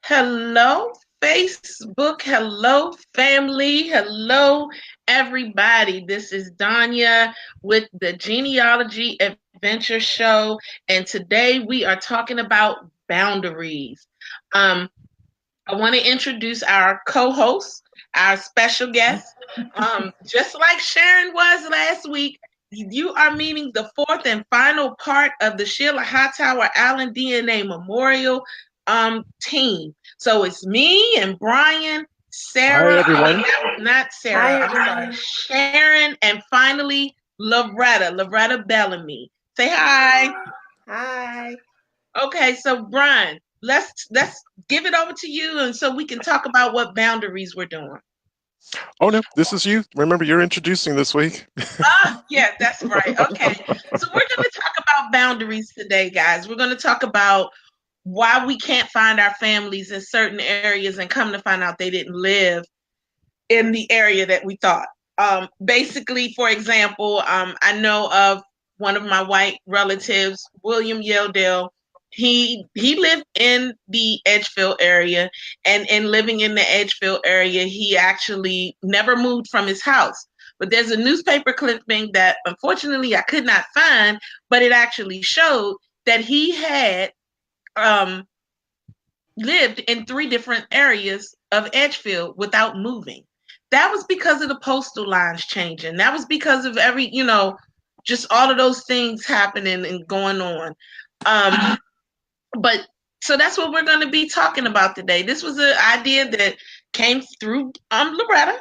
Hello, Facebook. Hello, family. Hello, everybody. This is Donya with the Genealogy Adventure Show, and today we are talking about boundaries. Um, I want to introduce our co-host, our special guest. Just like Sharon was last week, you are meeting the fourth and final part of the Sheila Hightower Allen DNA Memorial team. So it's me and Brian, Hi, Sarah, everyone. not Hi, Sarah, I'm sorry, everyone. Sharon, and finally Loretta Bellamy. Say hi. Hi. Okay, so Brian, let's give it over to you, and so we can talk about what boundaries we're doing. Oh, no, this is you. Remember, you're introducing this week. Ah, yeah, that's right. Okay, so we're going to talk about boundaries today, guys. We're going to talk about why we can't find our families in certain areas, and come to find out they didn't live in the area that we thought. Basically, for example, I know of one of my white relatives, William Yeldale. He lived in the Edgefield area, and in living in the Edgefield area, he actually never moved from his house. But there's a newspaper clipping that unfortunately I could not find, but it actually showed that he had um, lived in three different areas of Edgefield without moving. That was because of the postal lines changing. That was because of just all of those things happening and going on. Um, but so that's what we're going to be talking about today. This was an idea that came through Loretta,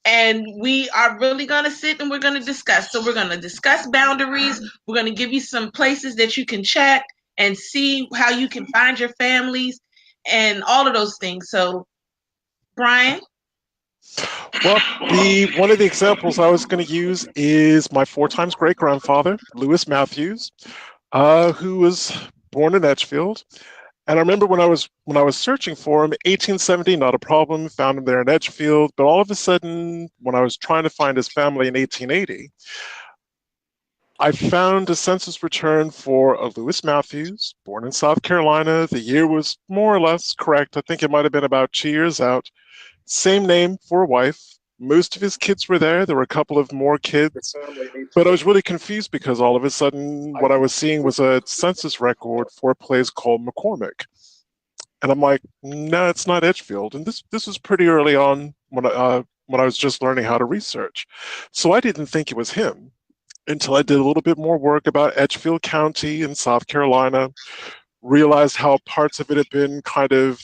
and we are really going to sit and we're going to discuss. So we're going to discuss boundaries. We're going to give you some places that you can check and see how you can find your families and all of those things. So, Brian. Well, the one of the examples I was going to use is my four times great grandfather, Lewis Matthews, who was born in Edgefield. And I remember when I was searching for him, 1870, not a problem, found him there in Edgefield. But all of a sudden, when I was trying to find his family in 1880, I found a census return for a Lewis Matthews, born in South Carolina. The year was more or less correct. I think it might have been about 2 years out. Same name for a wife. Most of his kids were there. There were a couple of more kids. But I was really confused because all of a sudden what I was seeing was a census record for a place called McCormick. And I'm like, no, it's not Edgefield. And this was pretty early on when I was just learning how to research. So I didn't think it was him until I did a little bit more work about Edgefield County in South Carolina, realized how parts of it had been kind of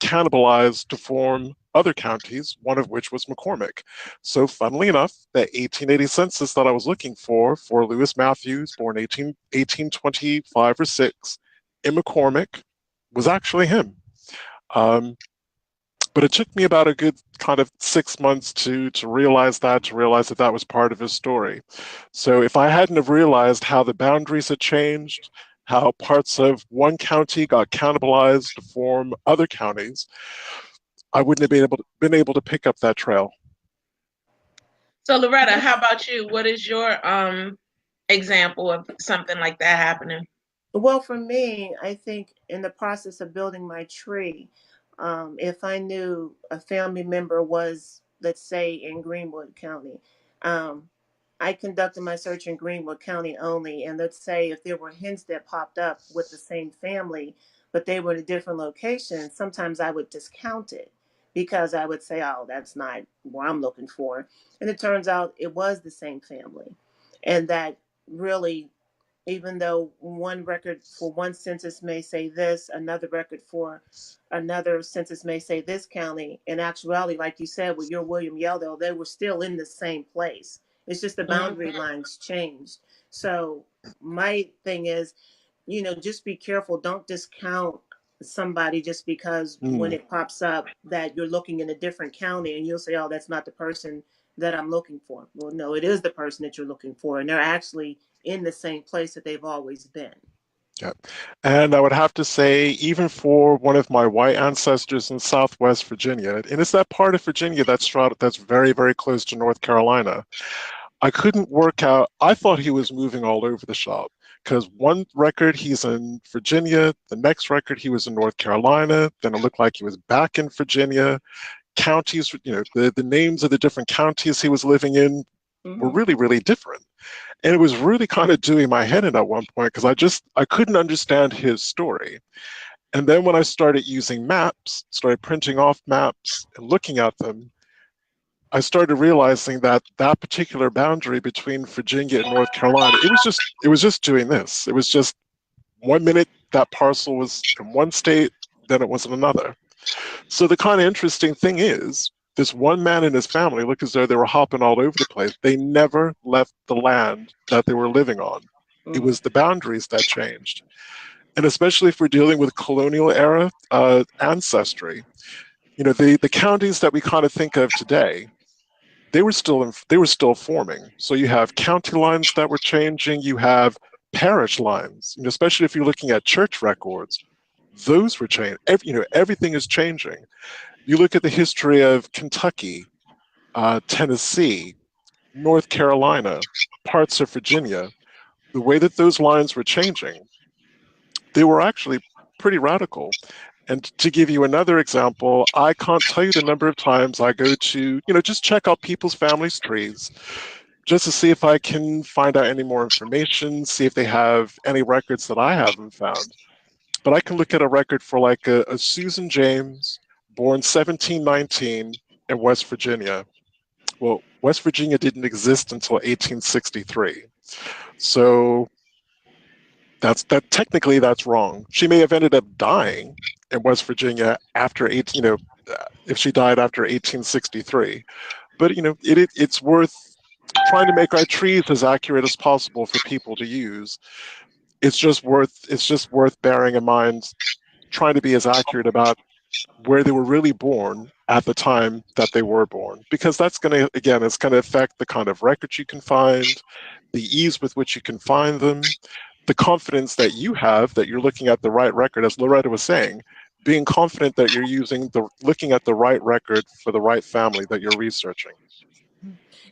cannibalized to form other counties, one of which was McCormick. So, funnily enough, the 1880 census that I was looking for Lewis Matthews, born 1825 or 6, in McCormick, was actually him. Um, but it took me about a good kind of 6 months to realize that that was part of his story. So if I hadn't have realized how the boundaries had changed, how parts of one county got cannibalized to form other counties, I wouldn't have been able to pick up that trail. So, Loretta, how about you? What is your example of something like that happening? Well, for me, I think in the process of building my tree, if I knew a family member was, let's say, in Greenwood County, um, I conducted my search in Greenwood County only. And let's say if there were hints that popped up with the same family, but they were in a different location, sometimes I would discount it because I would say, oh, that's not what I'm looking for. And it turns out it was the same family. And that really, even though one record for one census may say this, another record for another census may say this county, in actuality, like you said, with your William Yeldale, they were still in the same place. It's just the boundary Mhm. lines changed. So my thing is, just be careful. Don't discount somebody just because when Mm, it pops up that you're looking in a different county and you'll say, oh, that's not the person that I'm looking for. Well, no, it is the person that you're looking for. And they're actually in the same place that they've always been. yeah. And I would have to say, even for one of my white ancestors in Southwest Virginia, and it's that part of Virginia that's very, very close to North Carolina. I couldn't work out. I thought he was moving all over the shop because one record he's in Virginia, the next record he was in North Carolina, then it looked like he was back in Virginia. Counties, the names of the different counties he was living in were really, really different. And it was really kind of doing my head in at one point because I couldn't understand his story. And then when I started using maps, started printing off maps and looking at them, I started realizing that that particular boundary between Virginia and North Carolina, it was just doing this. It was just 1 minute that parcel was in one state, then it was in another. So the kind of interesting thing is, this one man and his family look as though they were hopping all over the place. They never left the land that they were living on. It was the boundaries that changed. And especially if we're dealing with colonial era ancestry, the counties that we kind of think of today, they were still forming. So you have county lines that were changing. You have parish lines, especially if you're looking at church records. Those were changing. Everything is changing. You look at the history of Kentucky, Tennessee, North Carolina, parts of Virginia. The way that those lines were changing, they were actually pretty radical. And to give you another example, I can't tell you the number of times I go to, just check out people's families' trees, just to see if I can find out any more information, see if they have any records that I haven't found. But I can look at a record for like a Susan James, born 1719 in West Virginia. Well, West Virginia didn't exist until 1863. So technically that's wrong. She may have ended up dying in West Virginia after if she died after 1863. But it's worth trying to make our trees as accurate as possible for people to use. It's just worth bearing in mind, trying to be as accurate about where they were really born at the time that they were born, because it's going to affect the kind of records you can find, the ease with which you can find them, the confidence that you have that you're looking at the right record, as Loretta was saying, being confident that you're looking at the right record for the right family that you're researching.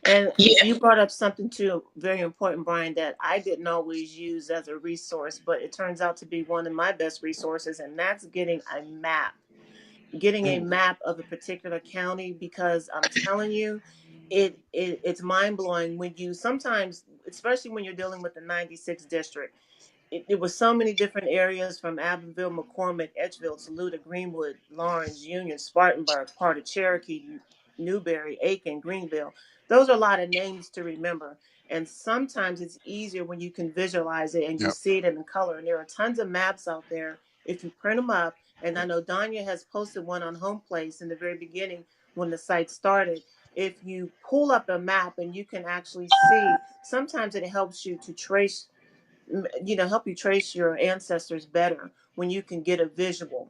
And Yeah. you brought up something too very important, Brian, that I didn't always use as a resource, but it turns out to be one of my best resources, and that's getting a map. Getting a map of a particular county, because I'm telling you, it's mind blowing when you sometimes, especially when you're dealing with the 96 district. It was so many different areas from Abbeville, McCormick, Edgeville, Saluda, Greenwood, Lawrence, Union, Spartanburg, part of Cherokee, Newberry, Aiken, Greenville. Those are a lot of names to remember. And sometimes it's easier when you can visualize it and you Yep. see it in color. And there are tons of maps out there if you print them up. And I know Donya has posted one on Home Place in the very beginning when the site started. If you pull up a map and you can actually see, sometimes it helps you to trace, help you trace your ancestors better when you can get a visual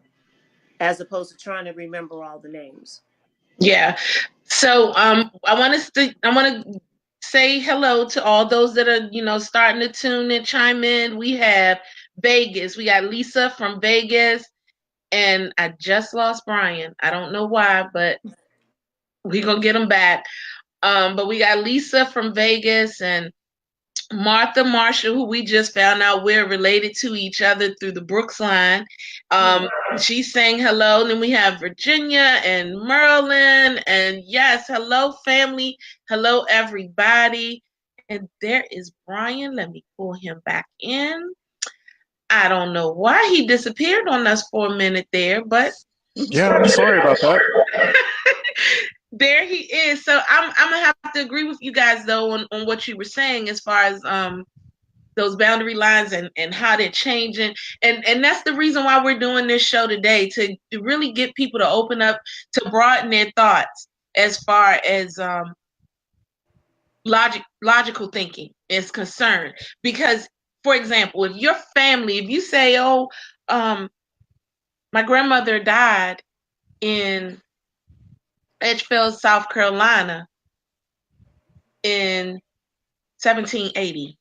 as opposed to trying to remember all the names. Yeah. So I want to say hello to all those that are starting to tune and chime in. We have Vegas. We got Lisa from Vegas, and I just lost Brian. I don't know why, but we're gonna get him back. But we got Lisa from Vegas and Martha Marshall, who we just found out we're related to each other through the Brooks line. She's saying hello. And then we have Virginia and Merlin. And yes, hello, family. Hello, everybody. And there is Brian. Let me pull him back in. I don't know why he disappeared on us for a minute there, but yeah, I'm sorry about that. There he is. So I'm gonna have to agree with you guys though on what you were saying as far as those boundary lines and how they're changing. And that's the reason why we're doing this show today, to really get people to open up, to broaden their thoughts as far as logical thinking is concerned. Because, for example, if your family, if you say, my grandmother died in Edgefield, South Carolina in 1780.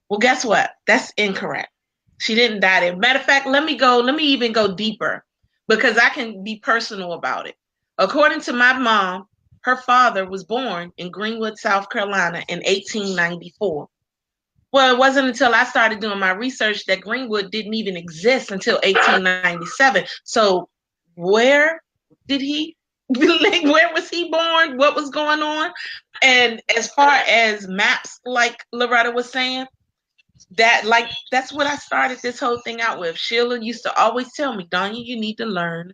Well, guess what? That's incorrect. She didn't die there. Matter of fact, let me even go deeper because I can be personal about it. According to my mom, her father was born in Greenwood, South Carolina in 1894. Well, it wasn't until I started doing my research that Greenwood didn't even exist until 1897. So where did he, like, where was he born? What was going on? And as far as maps, like Loretta was saying, that's what I started this whole thing out with. Sheila used to always tell me, Donya, you need to learn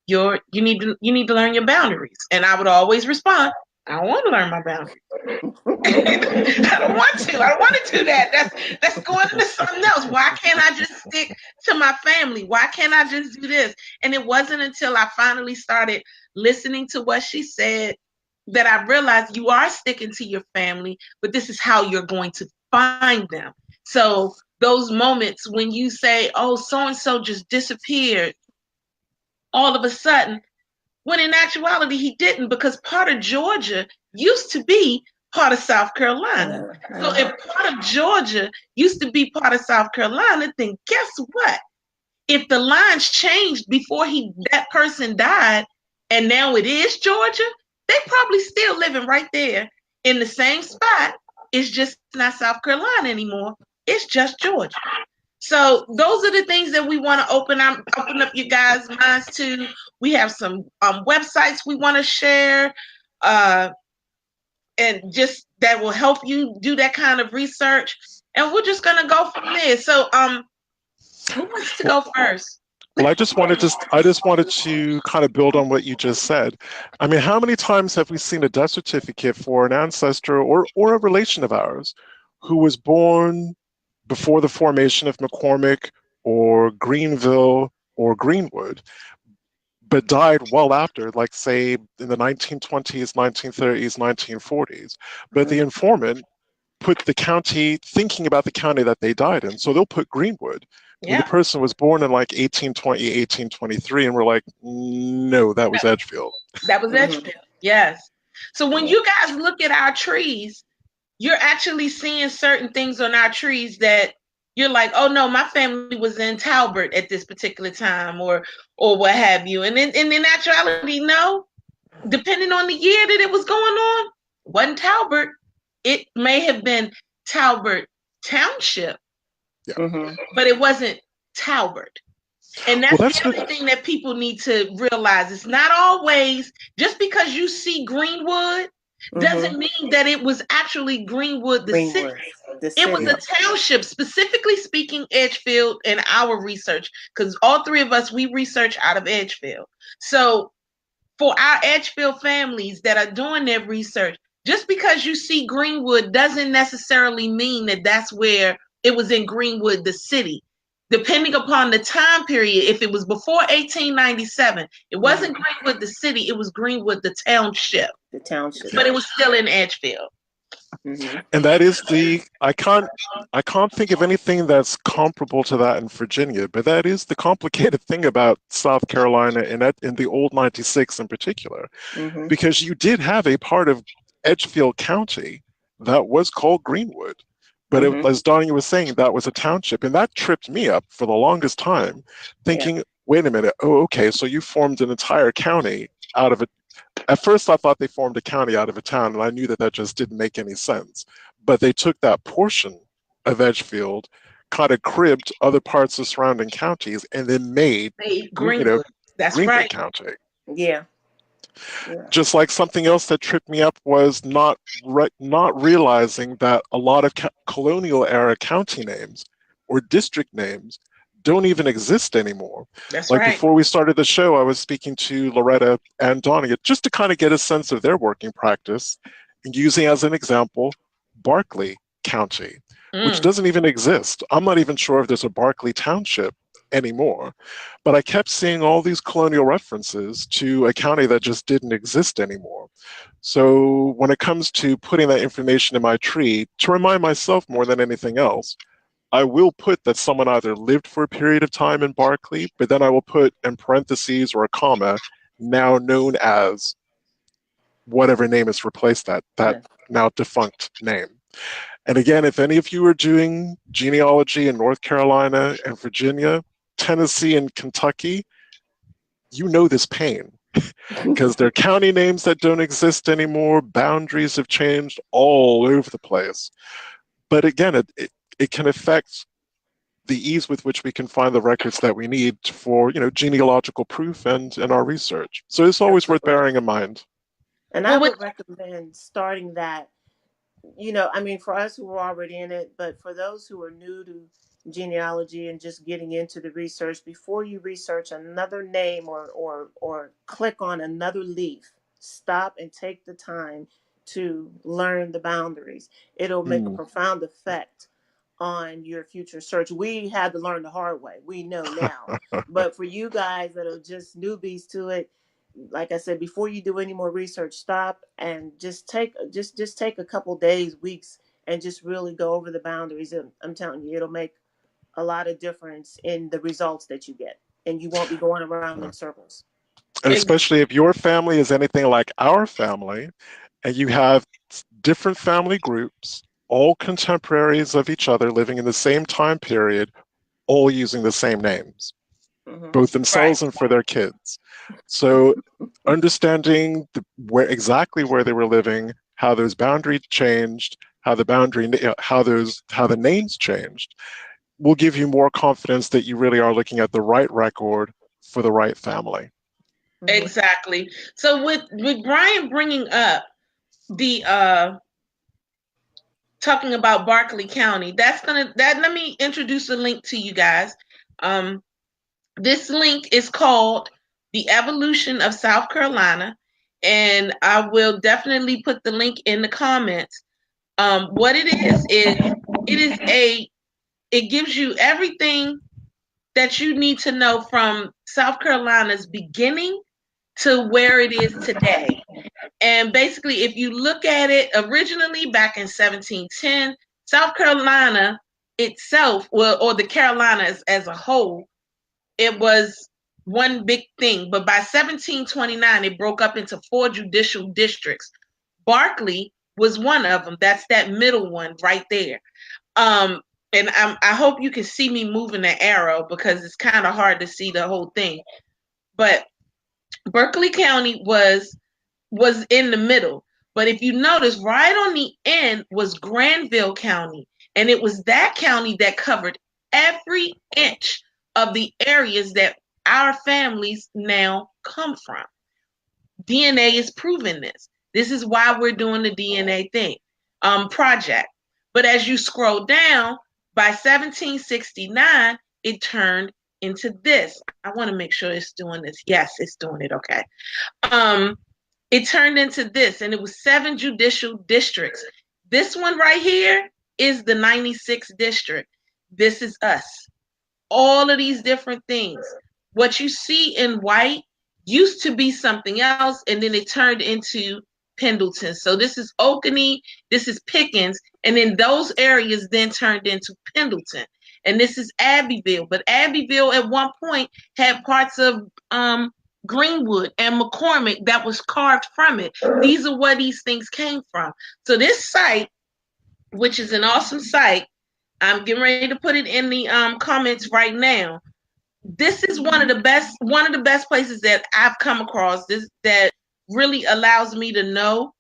you need to learn your boundaries. And I would always respond, I don't want to learn my boundaries. I don't want to. I don't want to do that. That's going into something else. Why can't I just stick to my family? Why can't I just do this? And it wasn't until I finally started listening to what she said that I realized you are sticking to your family, but this is how you're going to find them. So those moments when you say, oh, so and so just disappeared all of a sudden, when in actuality he didn't, because part of Georgia used to be part of South Carolina. So if part of Georgia used to be part of South Carolina, then guess what? If the lines changed before that person died, and now it is Georgia, they probably still living right there in the same spot. It's just not South Carolina anymore. It's just Georgia. So those are the things that we want to open up you guys' minds to. We have some websites we want to share, and just that will help you do that kind of research. And we're just gonna go from there. So, who wants to go first? Well, I just wanted to kind of build on what you just said. I mean, how many times have we seen a death certificate for an ancestor or a relation of ours who was born before the formation of McCormick or Greenville or Greenwood, but died well after, like say in the 1920s, 1930s, 1940s. But the informant put the county, thinking about the county that they died in. So they'll put Greenwood. When the person was born in like 1820, 1823, and we're like, no, that was Edgefield. That was Edgefield, yes. So when you guys look at our trees, you're actually seeing certain things on our trees that you're like, oh no, my family was in Talbot at this particular time, or what have you. And in actuality, no. Depending on the year that it was going on, wasn't Talbot. It may have been Talbot Township, but it wasn't Talbot. And that's the other thing that people need to realize. It's not always, just because you see Greenwood doesn't mean that it was actually Greenwood, the city. It was a township, specifically speaking, Edgefield, in our research, because all three of us, we research out of Edgefield. So for our Edgefield families that are doing their research, just because you see Greenwood doesn't necessarily mean that that's where it was in Greenwood, the city. Depending upon the time period, if it was before 1897, it wasn't Greenwood, the city, it was Greenwood, the township. The township. But it was still in Edgefield. And that is I can't think of anything that's comparable to that in Virginia, but that is the complicated thing about South Carolina and in the old 96 in particular, because you did have a part of Edgefield County that was called Greenwood. But as Donya was saying, that was a township. And that tripped me up for the longest time, thinking, wait a minute, oh, okay, so you formed an entire county out of it. At first, I thought they formed a county out of a town, and I knew that just didn't make any sense. But they took that portion of Edgefield, kind of cribbed other parts of surrounding counties, and then made Greenwood. That's Greenwood right. County. Yeah. Just like something else that tripped me up was not realizing that a lot of colonial era county names or district names don't even exist anymore. That's like right. Before we started the show, I was speaking to Loretta and Donya just to kind of get a sense of their working practice, and using as an example Barkley County, which doesn't even exist. I'm not even sure if there's a Barkley Township anymore, but I kept seeing all these colonial references to a county that just didn't exist anymore. So when it comes to putting that information in my tree, to remind myself more than anything else, I will put that someone either lived for a period of time in Barkley, but then I will put in parentheses or a comma, now known as whatever name has replaced that now defunct name. And again, if any of you are doing genealogy in North Carolina and Virginia, Tennessee and Kentucky, you know this pain, because there are county names that don't exist anymore, boundaries have changed all over the place. But again, it can affect the ease with which we can find the records that we need for, genealogical proof and our research. So it's always worth Absolutely. bearing in mind. And I Well, with would recommend starting that, I mean, for us who are already in it, but for those who are new to genealogy and just getting into the research, before you research another name or click on another leaf, stop and take the time to learn the boundaries. It'll make a Mm. profound effect on your future search. We had to learn the hard way. We know now. But for you guys that are just newbies to it, like I said, before you do any more research, stop and just take a couple days, weeks, and just really go over the boundaries. And I'm telling you, it'll make a lot of difference in the results that you get, and you won't be going around in circles. And ex- especially if your family is anything like our family, and you have different family groups, all contemporaries of each other living in the same time period, all using the same names, Hmm. both right. themselves and for their kids. So understanding exactly where they were living, how those boundaries changed, how the names changed, will give you more confidence that you really are looking at the right record for the right family. Hmm. Exactly. So with Brian bringing up the talking about Berkeley County, let me introduce a link to you guys. Um, this link is called The Evolution of South Carolina, and I will definitely put the link in the comments. What it gives you everything that you need to know from South Carolina's beginning to where it is today. And basically, if you look at it originally back in 1710, South Carolina itself, well, or the Carolinas as a whole, it was one big thing. But by 1729, it broke up into 4 judicial districts. Berkeley was one of them. That's that middle one right there. Um, and I hope you can see me moving the arrow because it's kind of hard to see the whole thing. But Berkeley County was in the middle. But if you notice, right on the end was Granville County, and it was that county that covered every inch of the areas that our families now come from. DNA is proving this. This is why we're doing the DNA thing project. But as you scroll down, by 1769, it turned into this. I want to make sure it's doing this. Yes, it's doing it. Okay. Um, it turned into this, and it was 7 judicial districts. This one right here is the 96th district. This is us. All of these different things. What you see in white used to be something else, and then it turned into Pendleton. So this is Oconee, this is Pickens, and then those areas then turned into Pendleton. And this is Abbeville. But Abbeville at one point had parts of Greenwood and McCormick that was carved from it. These are where these things came from. So this site, which is an awesome site, I'm getting ready to put it in the comments right now. This is one of the best places that I've come across this that really allows me to know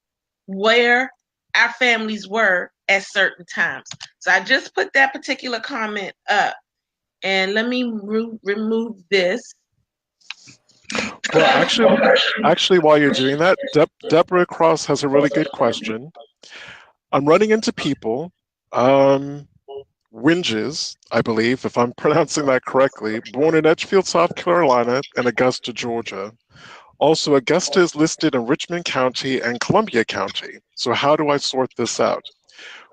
where our families were at certain times. So I just put that particular comment up, and let me remove this. Well, actually, while you're doing that, Deborah Cross has a really good question. I'm running into people, um, Winges, I believe, if I'm pronouncing that correctly, born in Edgefield, South Carolina, and Augusta, Georgia. Also, Augusta is listed in Richmond County and Columbia County. So how do I sort this out?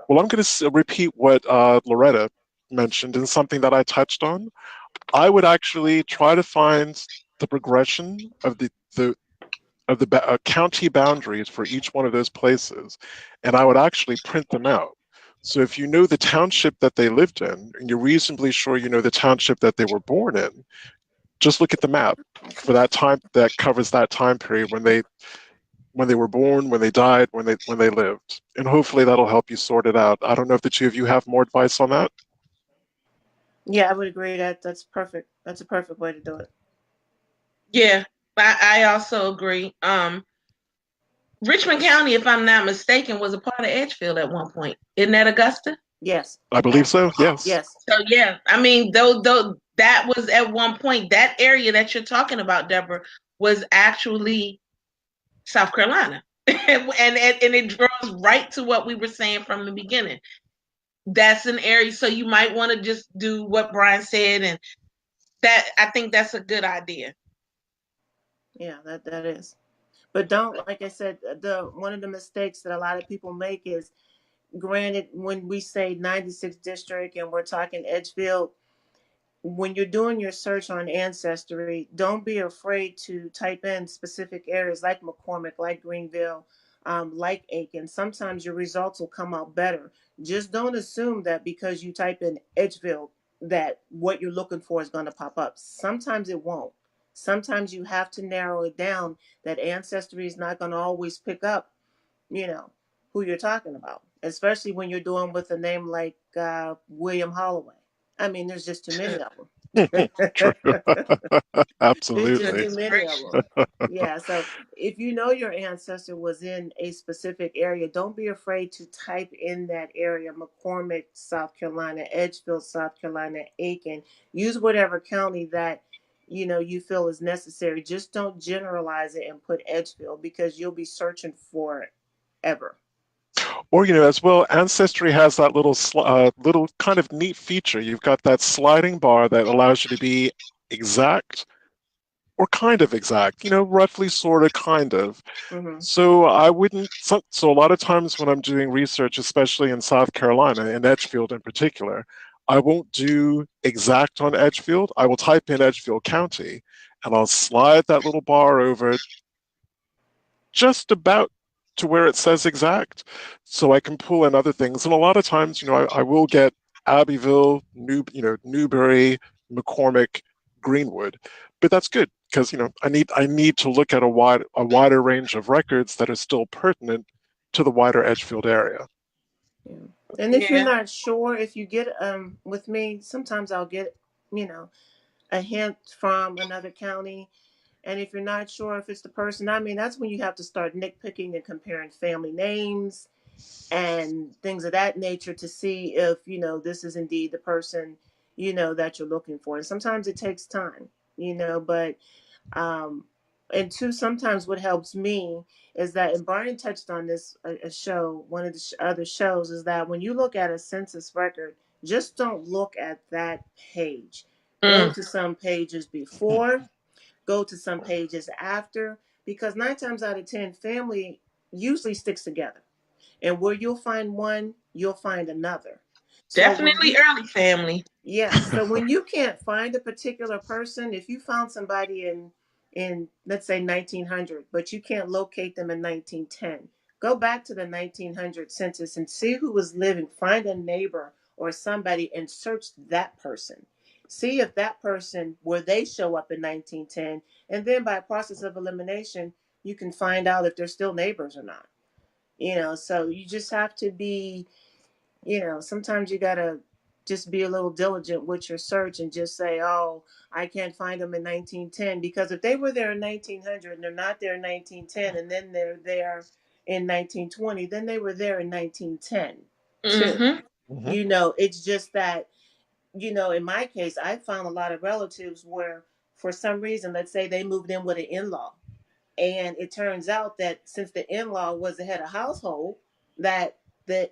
Well, I'm going to repeat what Loretta mentioned and something that I touched on. I would actually try to find the progression of the county boundaries for each one of those places, and I would actually print them out. So if you know the township that they lived in, and you're reasonably sure you know the township that they were born in, just look at the map for that time that covers that time period when they were born, when they died, when they lived, and hopefully that'll help you sort it out. I don't know if the two of you have more advice on that. Yeah, I would agree that that's perfect. That's a perfect way to do it. Yeah, I also agree. Richmond County, if I'm not mistaken, was a part of Edgefield at one point. Isn't that Augusta? Yes. I believe so. Yes. Yes. So yeah, I mean, though that was at one point, that area that you're talking about, Deborah, was actually South Carolina, and it draws right to what we were saying from the beginning. That's an area, so you might want to just do what Brian said, and that I think that's a good idea. Yeah, that is. But don't, like I said, the one of the mistakes that a lot of people make is, granted, when we say 96th district and we're talking Edgefield, when you're doing your search on Ancestry, don't be afraid to type in specific areas like McCormick, like Greenville, like Aiken. Sometimes your results will come out better. Just don't assume that because you type in Edgefield that what you're looking for is going to pop up. Sometimes it won't. Sometimes you have to narrow it down, that Ancestry is not going to always pick up, you know, who you're talking about, especially when you're doing with a name like William Holloway. I mean, there's just too many of them. True. There's just Absolutely. too Goodness many of gracious. them. Yeah. So if you know your ancestor was in a specific area, don't be afraid to type in that area: McCormick, South Carolina; Edgefield, South Carolina; Aiken. Use whatever county that you feel is necessary. Just don't generalize it and put Edgefield, because you'll be searching for it ever. Or, as well, Ancestry has that little kind of neat feature. You've got that sliding bar that allows you to be exact or kind of exact, roughly, sort of, kind of. Mm-hmm. So I wouldn't. So a lot of times when I'm doing research, especially in South Carolina, in Edgefield in particular, I won't do exact on Edgefield. I will type in Edgefield County, and I'll slide that little bar over just about to where it says exact, so I can pull in other things. And a lot of times, I will get Abbeville, Newbury, McCormick, Greenwood, but that's good because I need to look at a wider range of records that are still pertinent to the wider Edgefield area. Yeah. And if you're Yeah. not sure, if you get with me, sometimes I'll get, you know, a hint from another county. And if you're not sure if it's the person, I mean, that's when you have to start nitpicking and comparing family names and things of that nature to see if, this is indeed the person, that you're looking for. And sometimes it takes time, but um, and two, sometimes what helps me is that, and Brian touched on this a show, one of the other shows, is that when you look at a census record, just don't look at that page. Go Mm, to some pages before, go to some pages after, because 9 times out of 10, family usually sticks together. And where you'll find one, you'll find another. So when definitely you early family. Yeah, so when you can't find a particular person, if you found somebody in let's say 1900, but you can't locate them in 1910, go back to the 1900 census and see who was living. Find a neighbor or somebody and search that person. See if that person, where they show up in 1910, and then by a process of elimination, you can find out if they're still neighbors or not. So you just have to be, sometimes you gotta just be a little diligent with your search and just say, "Oh, I can't find them in 1910," because if they were there in 1900 and they're not there in 1910, and then they're there in 1920, then they were there in 1910 too. Mm-hmm. Mhm. It's just that, in my case, I found a lot of relatives where, for some reason, let's say they moved in with an in-law, and it turns out that since the in-law was the head of household, that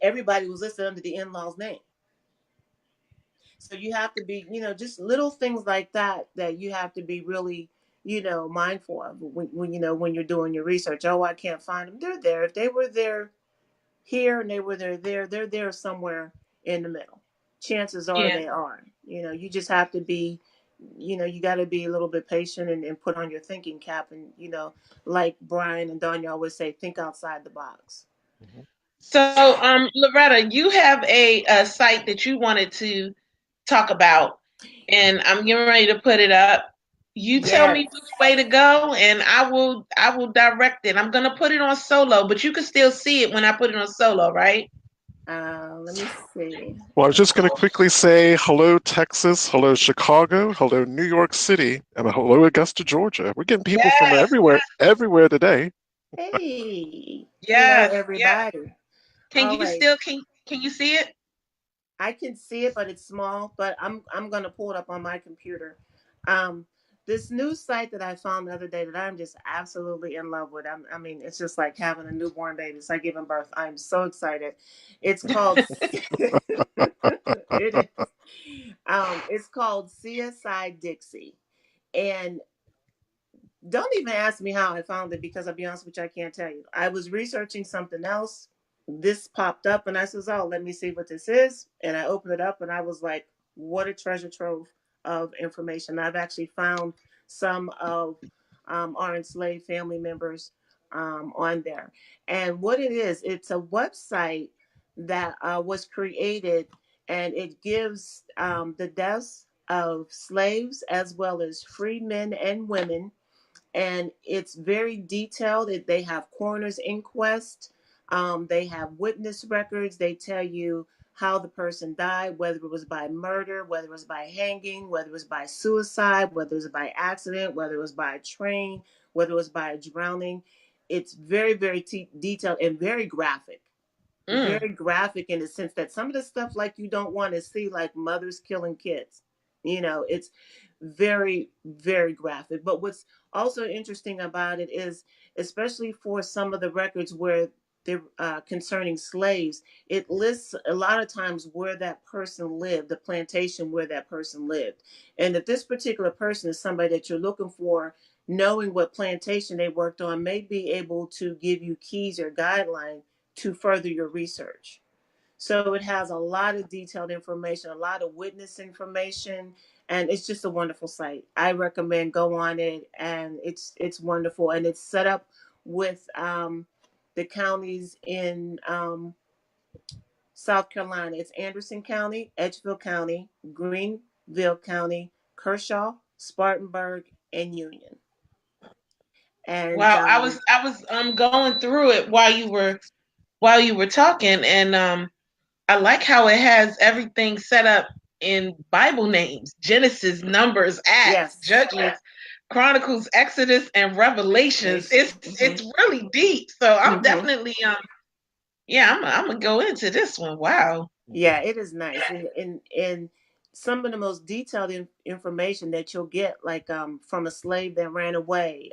everybody was listed under the in-law's name. So you have to be, just little things like that you have to be really, mindful of when you're doing your research. Oh, I can't find them. They're there. If they were there here and they were there, they're there somewhere in the middle. Chances are Yeah. they are. You just have to be, you got to be a little bit patient, and put on your thinking cap, and, like Brian and Donya always say, think outside the box. Mhm. So, Loretta, you have a site that you wanted to talk about, and I'm getting ready to put it up. You tell Yes. me which way to go, and I will direct it. I'm gonna put it on solo, but you can still see it when I put it on solo, right? Let me see. Well, I was just going to quickly say hello, Texas, hello, Chicago, hello, New York City, and hello, Augusta, Georgia. We're getting people from Yes, everywhere today. Hey, hello yes, yes. everybody. Can All you right. still can you see it? I can see it, but it's small. But I'm gonna pull it up on my computer. Um, this new site that I found the other day that I'm just absolutely in love with. I mean, it's just like having a newborn baby. It's like giving birth. I'm so excited. It's called. It is. It's called CSI Dixie, and don't even ask me how I found it because I'll be honest with you, I can't tell you. I was researching something else. This popped up and I says, "Oh, let me see what this is." And I opened it up and I was like, what a treasure trove of information. I've actually found some of our enslaved family members on there. And what it is, it's a website that was created and it gives the deaths of slaves as well as free men and women, and it's very detailed. They have coroner's inquest. They have witness records. They tell you how the person died, whether it was by murder, whether it was by hanging, whether it was by suicide, whether it was by accident, whether it was by a train, whether it was by drowning. It's very, very detailed and very graphic. Mm. Very graphic in the sense that some of the stuff like you don't want to see, like mothers killing kids. It's very, very graphic. But what's also interesting about it is, especially for some of the records where they're concerning slaves, it lists a lot of times where that person lived, the plantation where that person lived. And if this particular person is somebody that you're looking for, knowing what plantation they worked on may be able to give you keys or guidelines to further your research. So it has a lot of detailed information, a lot of witness information, and it's just a wonderful site. I recommend go on it, and it's wonderful, and it's set up with the counties in South Carolina. It's Anderson County, Edgefield County, Greenville County, Kershaw, Spartanburg, and Union. And Wow, I was going through it while you were talking, and I like how it has everything set up in Bible names: Genesis, Numbers, Acts, yes, Judges, Chronicles, Exodus, and Revelations. nation. It's really deep. So I'm Hmm. definitely yeah, I'm gonna go into this one. Wow. Yeah, it is nice, and some of the most detailed information that you'll get, like from a slave that ran away,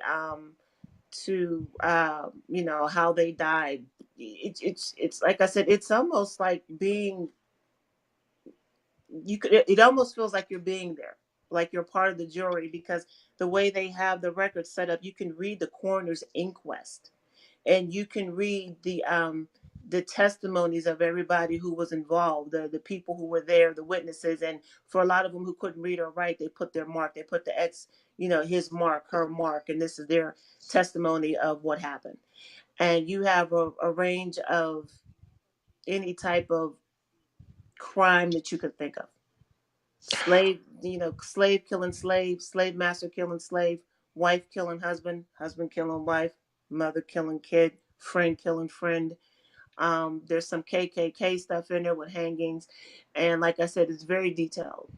to how they died. It's like I said, it's almost like being you could. It almost feels like you're being there, like you're part of the jury, because the way they have the record set up, you can read the coroner's inquest and you can read the testimonies of everybody who was involved, the people who were there, the witnesses. And for a lot of them who couldn't read or write, they put their mark, they put the X, his mark, her mark, and this is their testimony of what happened. And you have a range of any type of crime that you could think of. Slave, slave killing slave, slave master killing slave, wife killing husband, husband killing wife, mother killing kid, friend killing friend. There's some KKK stuff in there with hangings, and like I said, it's very detailed.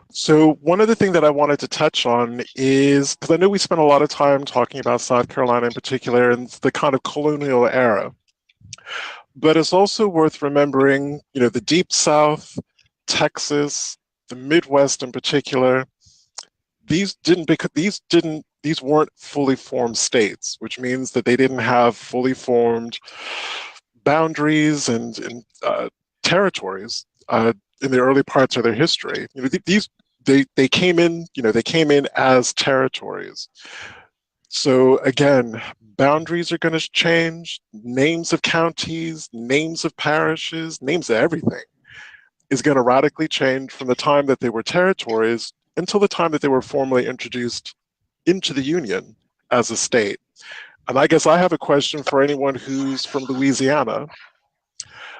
So one other thing that I wanted to touch on is, because I know we spent a lot of time talking about South Carolina in particular and the kind of colonial era, but it's also worth remembering, the Deep South, Texas, the Midwest in particular. These weren't fully formed states, which means that they didn't have fully formed boundaries and territories in the early parts of their history. They came in, they came in as territories. So again, boundaries are going to change. Names of counties, names of parishes, names of everything is going to radically change from the time that they were territories until the time that they were formally introduced into the Union as a state. And I guess I have a question for anyone who's from Louisiana.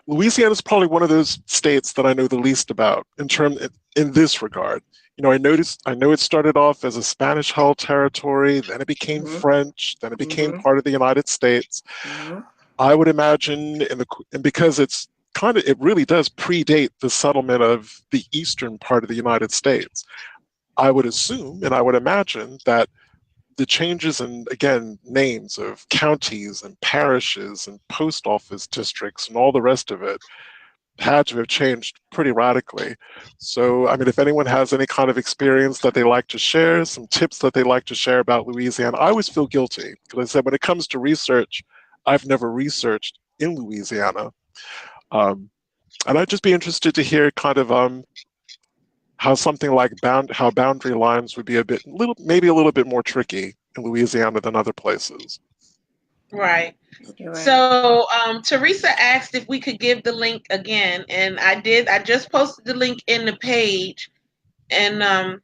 Louisiana is probably one of those states that I know the least about in this regard. I know it started off as a Spanish-held territory, then it became Mm-hmm. French, then it became Mm-hmm. part of the United States. Mm-hmm. I would imagine, and because it really does predate the settlement of the eastern part of the United States. I would assume and I would imagine that the changes in, again, names of counties and parishes and post office districts and all the rest of it had to have changed pretty radically. So, I mean, if anyone has any kind of experience that they like to share, some tips that they like to share about Louisiana, I always feel guilty because I said when it comes to research, I've never researched in Louisiana. Um, and I'd just be interested to hear kind of how something like how boundary lines would be maybe a little bit more tricky in Louisiana than other places. Right. You're right. So Teresa asked if we could give the link again, and I did. I just posted the link in the page, and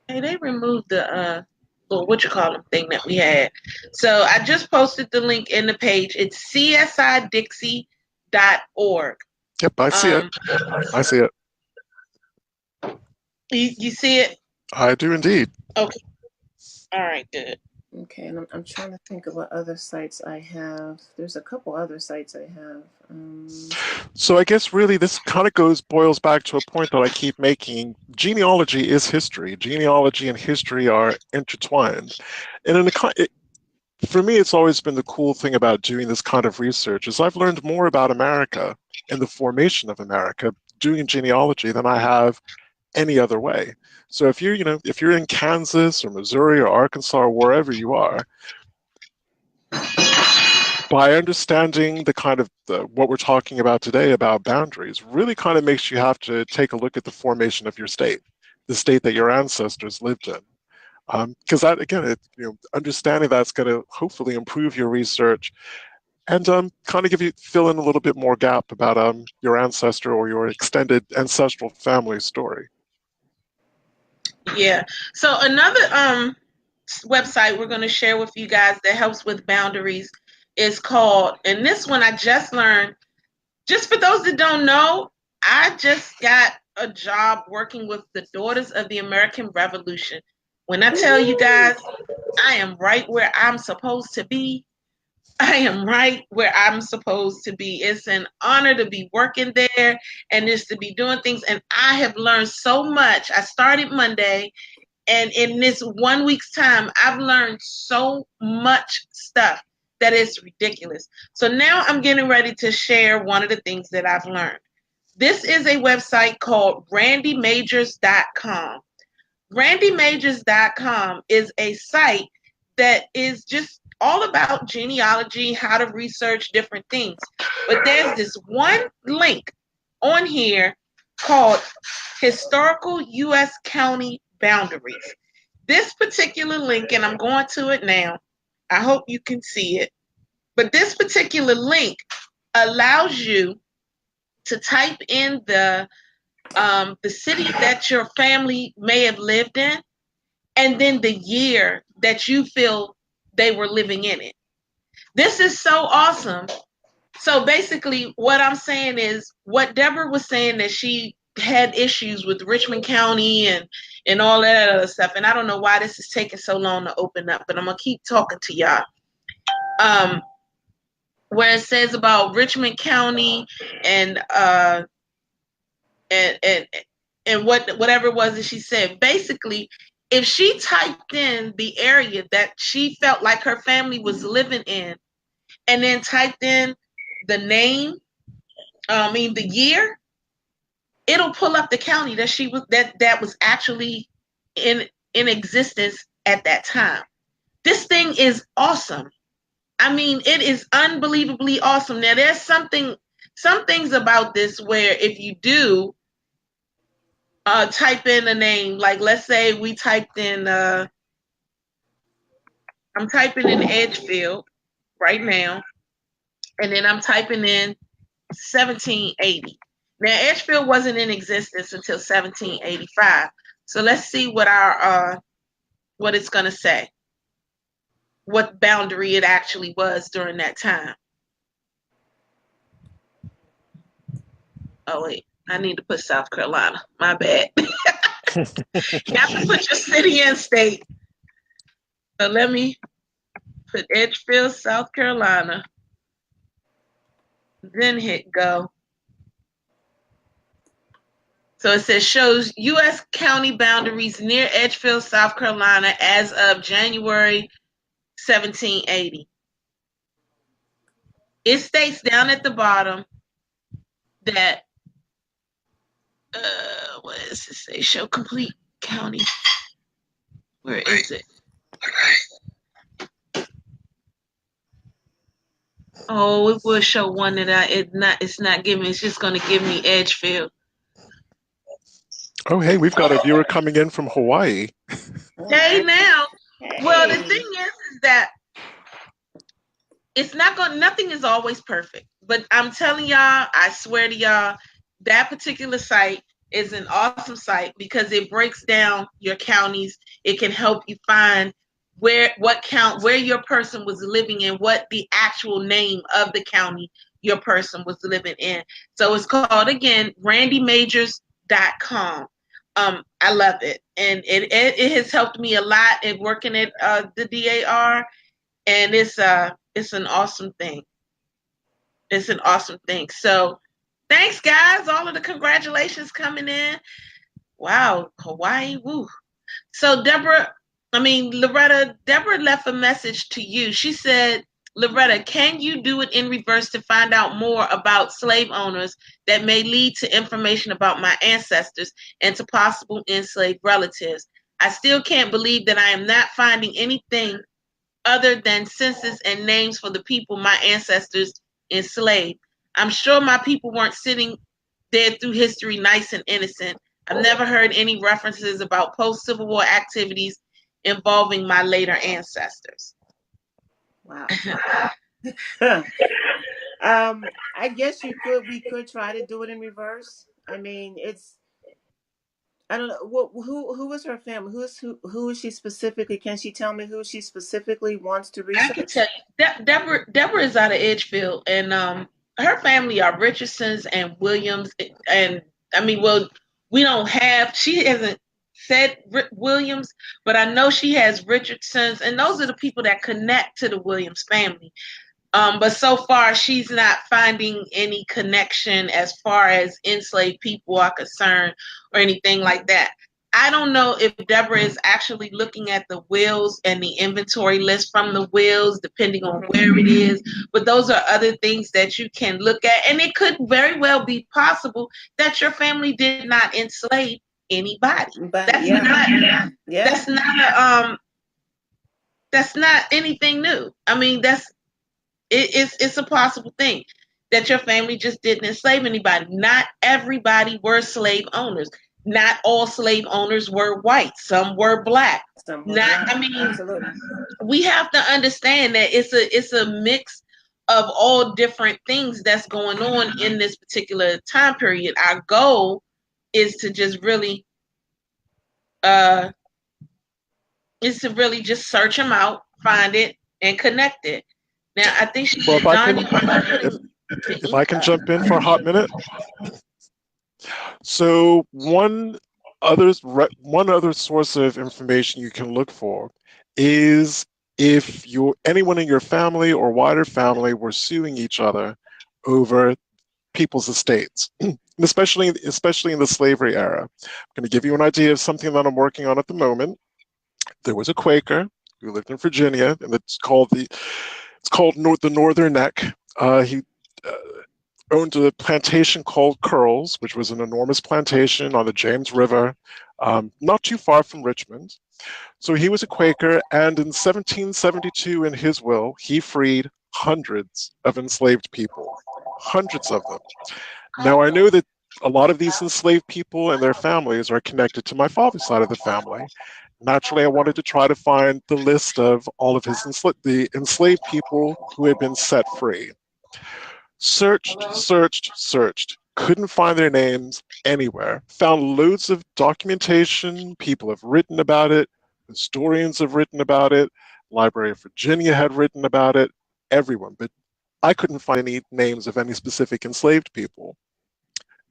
hey, they removed the what you call them thing that we had. So I just posted the link in the page. It's csidixie.org. Yep, I see it. I see it. You see it? I do indeed. Okay. All right, good. Okay, and I'm trying to think of what other sites I have. There's a couple other sites I have. So I guess really this kind of boils back to a point that I keep making. Genealogy is history. Genealogy and history are intertwined. And for me, it's always been the cool thing about doing this kind of research is I've learned more about America and the formation of America doing genealogy than I have any other way. So if you're in Kansas or Missouri or Arkansas or wherever you are, by understanding the kind of what we're talking about today about boundaries really kind of makes you have to take a look at the formation of your state, the state that your ancestors lived in. Because that, again, understanding that's going to hopefully improve your research and kind of fill in a little bit more gap about your ancestor or your extended ancestral family story. Yeah. So another website we're going to share with you guys that helps with boundaries is called, and this one I just learned, just for those that don't know, I just got a job working with the Daughters of the American Revolution. When I tell you guys, I am right where I'm supposed to be. I am right where I'm supposed to be. It's an honor to be working there and just to be doing things. And I have learned so much. I started Monday, and in this 1 week's time, I've learned so much stuff that is ridiculous. So now I'm getting ready to share one of the things that I've learned. This is a website called randymajors.com. Randymajors.com is a site that is just all about genealogy, how to research different things. But there's this one link on here called Historical U.S. County Boundaries. This particular link, and I'm going to it now, I hope you can see it, but this particular link allows you to type in the city that your family may have lived in, and then the year that you feel they were living in it. This is so awesome. So basically, what I'm saying is what Deborah was saying, that she had issues with Richmond County and all that other stuff. And I don't know why this is taking so long to open up, but I'm gonna keep talking to y'all. Where it says about Richmond County and whatever it was that she said. Basically, if she typed in the area that she felt like her family was living in, and then typed in the name, the year, it'll pull up the county that she was that was actually in existence at that time. This thing is awesome. I mean, it is unbelievably awesome. Now, there's some things about this where if you do type in a name, like let's say we typed in, I'm typing in Edgefield right now, and then I'm typing in 1780. Now, Edgefield wasn't in existence until 1785. So let's see what what it's going to say, what boundary it actually was during that time. Oh, wait, I need to put South Carolina. My bad. You have to put your city and state. So let me put Edgefield, South Carolina, then hit go. So it says shows U.S. county boundaries near Edgefield, South Carolina as of January 1780. It states down at the bottom that what does it say? Show complete county. Where is it? Oh, it will show one that it's not giving. It's just going to give me Edgefield. Oh, hey, we've got a viewer coming in from Hawaii. Hey, now. Hey. Well, the thing is that it's not going. Nothing is always perfect, but I'm telling y'all, I swear to y'all, that particular site is an awesome site because it breaks down your counties. It can help you find where your person was living and what the actual name of the county your person was living in. So it's called, again, randymajors.com. I love it, and it has helped me a lot in working at the DAR, and it's an awesome thing. It's an awesome thing. So thanks, guys. All of the congratulations coming in. Wow, Hawaii, woo. So Loretta, Deborah left a message to you. She said, Loretta, can you do it in reverse to find out more about slave owners that may lead to information about my ancestors and to possible enslaved relatives? I still can't believe that I am not finding anything other than census and names for the people my ancestors enslaved. I'm sure my people weren't sitting there through history nice and innocent. I've never heard any references about post-Civil War activities involving my later ancestors. Wow. I guess we could try to do it in reverse. I mean, I don't know who is her family. Who is she specifically? Can she tell me who she specifically wants to research? I can tell you, Deborah is out of Edgefield, and her family are Richardsons and Williams. And we don't have. She hasn't said Williams, but I know she has Richardsons, and those are the people that connect to the Williams family. But so far, she's not finding any connection as far as enslaved people are concerned or anything like that. I don't know if Deborah is actually looking at the wills and the inventory list from the wills, depending on where it is. But those are other things that you can look at. And it could very well be possible that your family did not enslave anybody. That's not anything new. I mean, it's a possible thing that your family just didn't enslave anybody. Not everybody were slave owners. Not all slave owners were white. Some were black. Absolutely. We have to understand that it's a mix of all different things that's going on in this particular time period. Our goal is to just really just search them out, find it, and connect it. Now, I think she if I can jump in for a hot minute. So one other source of information you can look for is if anyone in your family or wider family were suing each other over people's estates, especially in the slavery era. I'm going to give you an idea of something that I'm working on at the moment. There was a Quaker who lived in Virginia, and it's called the Northern Neck. He owned a plantation called Curls, which was an enormous plantation on the James River, not too far from Richmond. So he was a Quaker, and in 1772, in his will, he freed hundreds of enslaved people, hundreds of them. Now, I know that a lot of these enslaved people and their families are connected to my father's side of the family. Naturally, I wanted to try to find the list of all of the enslaved people who had been set free. Searched. Couldn't find their names anywhere. Found loads of documentation. People have written about it. Historians have written about it. Library of Virginia had written about it. Everyone. But I couldn't find any names of any specific enslaved people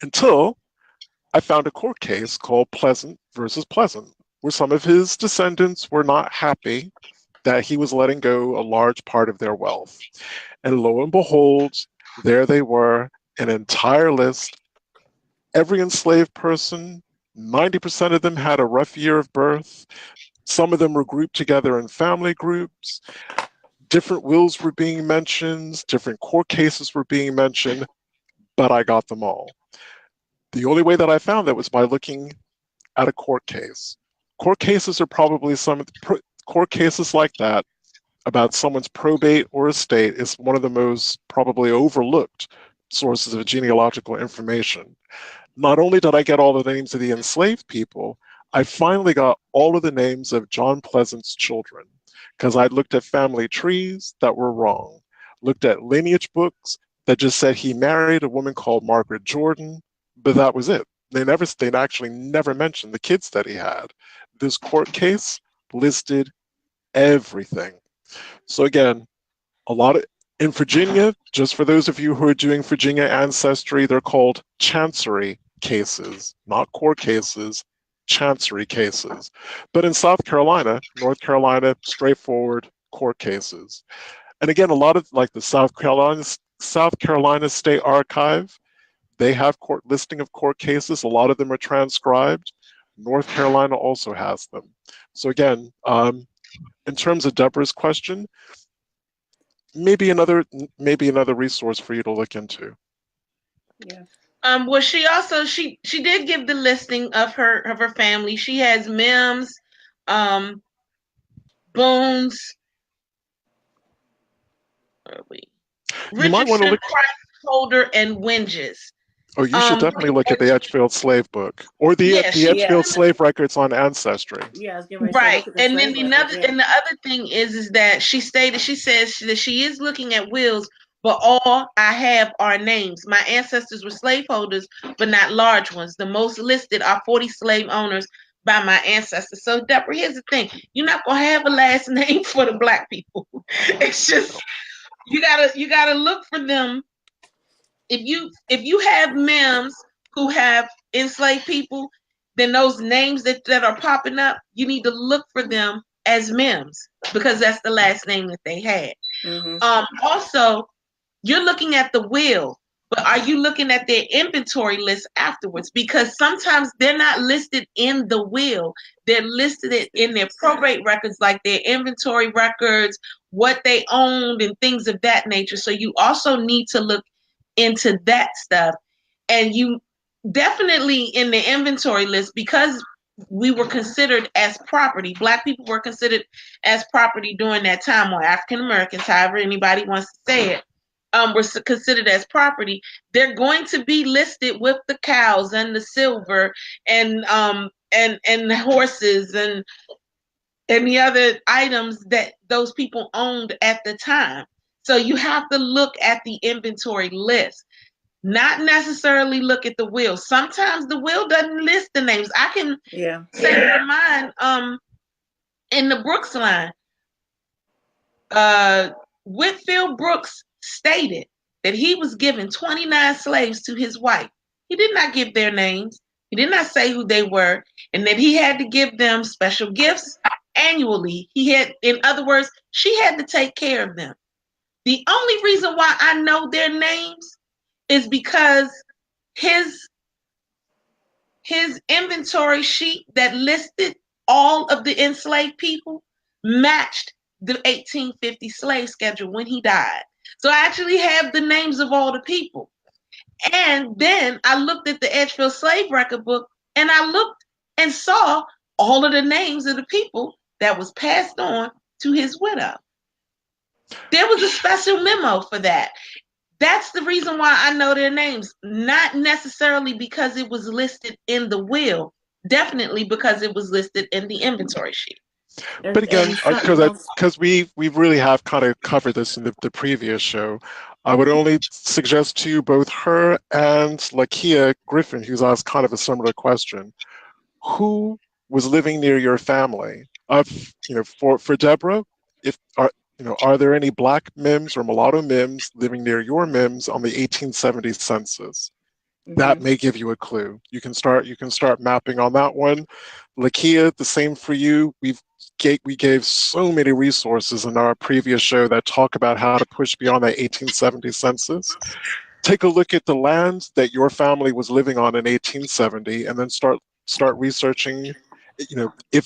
until I found a court case called Pleasant versus Pleasant, where some of his descendants were not happy that he was letting go a large part of their wealth. And lo and behold, there they were, an entire list. Every enslaved person, 90% of them had a rough year of birth. Some of them were grouped together in family groups. Different wills were being mentioned. Different court cases were being mentioned. but I got them all. The only way that I found that was by looking at a court case. Court cases are probably court cases like that about someone's probate or estate is one of the most probably overlooked sources of genealogical information. Not only did I get all the names of the enslaved people, I finally got all of the names of John Pleasant's children because I'd looked at family trees that were wrong, looked at lineage books that just said he married a woman called Margaret Jordan, but that was it. They actually never mentioned the kids that he had. This court case listed everything. So again, a lot of in Virginia, just for those of you who are doing Virginia Ancestry, they're called chancery cases, not court cases, chancery cases. But in South Carolina, North Carolina, straightforward court cases. And again, a lot of like the South Carolina State Archive, they have listing of court cases. A lot of them are transcribed. North Carolina also has them. So again, in terms of Deborah's question, maybe another resource for you to look into. Yeah. Well, she did give the listing of her family. She has Mims, Boones, You might want to Richardson, look. Price, Holder, and Winges. Oh, you should definitely look at the Edgefield slave book or the Edgefield slave records on Ancestry. Yeah, I was getting ready right. to say, And then the other thing is that she says that she is looking at wills, but all I have are names. My ancestors were slaveholders, but not large ones. The most listed are 40 slave owners by my ancestors. So Deborah, here's the thing: you're not gonna have a last name for the Black people. It's just you gotta look for them. If you have Mims who have enslaved people, then those names that are popping up, you need to look for them as Mims because that's the last name that they had. Mm-hmm. Also, you're looking at the will, but are you looking at their inventory list afterwards? Because sometimes they're not listed in the will. They're listed in their probate records, like their inventory records, what they owned, and things of that nature. So you also need to look into that stuff. And you definitely in the inventory list, because we were considered as property. Black people were considered as property during that time, or African Americans, however anybody wants to say it, were considered as property. They're going to be listed with the cows and the silver and the horses and the other items that those people owned at the time. So you have to look at the inventory list, not necessarily look at the will. Sometimes the will doesn't list the names. I can say for mine, in the Brooks line, Whitfield Brooks stated that he was given 29 slaves to his wife. He did not give their names. He did not say who they were, and that he had to give them special gifts annually. In other words, she had to take care of them. The only reason why I know their names is because his inventory sheet that listed all of the enslaved people matched the 1850 slave schedule when he died. So I actually have the names of all the people. And then I looked at the Edgefield slave record book, and I looked and saw all of the names of the people that was passed on to his widow. There was a special memo for that. That's the reason why I know their names, not necessarily because it was listed in the will, definitely because it was listed in the inventory sheet. But again, because we really have kind of covered this in the previous show, I would only suggest to you both her and Lakia Griffin, who's asked kind of a similar question. Who was living near your family? For Deborah, are there any Black Mims or mulatto Mims living near your Mims on the 1870 census? That may give you a clue. You can start mapping on that one. Lakia, the same for you. We gave so many resources in our previous show that talk about how to push beyond that 1870 census. Take a look at the land that your family was living on in 1870, and then start researching. If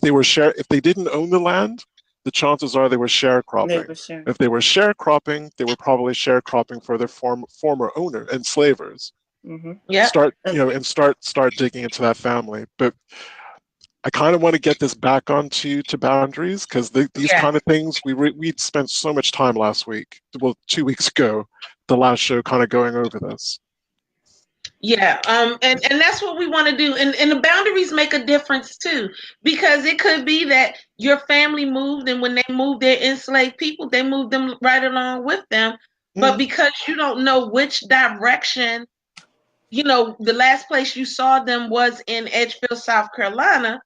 they didn't own the land, the chances are they were sharecropping. If they were sharecropping, they were probably sharecropping for their former owner, enslavers. Yeah. Start, and start digging into that family. But I kind of want to get this back onto boundaries, because these kind of things, we spent so much time last week, well, 2 weeks ago, the last show, kind of going over this. Yeah, and that's what we want to do, and the boundaries make a difference too, because it could be that your family moved, and when they moved their enslaved people, they moved them right along with them, but because you don't know which direction, the last place you saw them was in Edgefield, South Carolina,